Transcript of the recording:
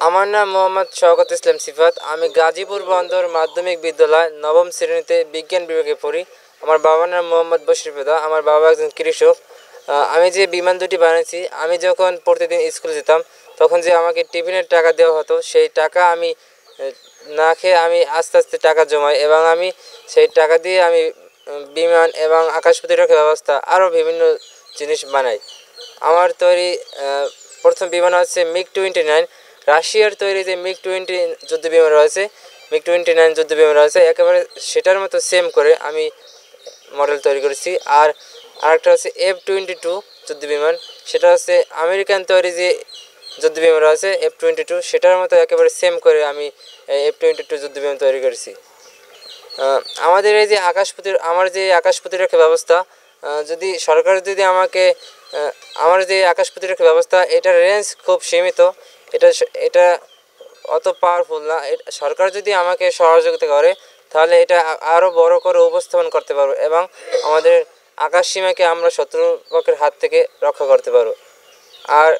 আমার নাম মোহাম্মদ শওকত ইসলাম সিফাত। আমি গাজীপুর বন্দর মাধ্যমিক বিদ্যালয় নবম শ্রেণীতে বিজ্ঞান বিভাগে পড়ি। আমার বাবার নাম মোহাম্মদ বশির পেদা। আমার বাবা একজন কৃষক। আমি যে বিমান দুটি বানিয়েছি, আমি যখন প্রতিদিন স্কুলে যেতাম তখন যে আমাকে টিফিনের টাকা দেওয়া হতো, সেই টাকা আমি না খেয়ে আমি আস্তে আস্তে টাকা জমাই এবং আমি সেই টাকা দিয়ে আমি বিমান এবং আকাশ প্রতিরক্ষা ব্যবস্থা আরও বিভিন্ন জিনিস বানাই। আমার তৈরি প্রথম বিমান হচ্ছে MiG-29। রাশিয়ার তৈরি যে MiG-20 যুদ্ধ বিমান রয়েছে, MiG-29 যুদ্ধ বিমান রয়েছে, একেবারে সেটার মতো সেম করে আমি মডেল তৈরি করেছি। আর আরেকটা হচ্ছে F-22 যুদ্ধ বিমান। সেটা হচ্ছে আমেরিকান তৈরি যে যুদ্ধ বিমান রয়েছে F-22, সেটার মতো একেবারে সেম করে আমি F-22 যুদ্ধ বিমান তৈরি করেছি। আমাদের এই যে আমার যে আকাশ প্রতিরক্ষা ব্যবস্থা, যদি সরকার যদি আমাকে আমার যে আকাশ প্রতিরক্ষা ব্যবস্থা, এটার রেঞ্জ খুব সীমিত। এটা এটা অত পাওয়ারফুল না। সরকার যদি আমাকে সহযোগিতা করে তাহলে এটা আরও বড় করে উপস্থাপন করতে পারবো এবং আমাদের আকাশ সীমাকে আমরা শত্রুপক্ষের হাত থেকে রক্ষা করতে পারবো। আর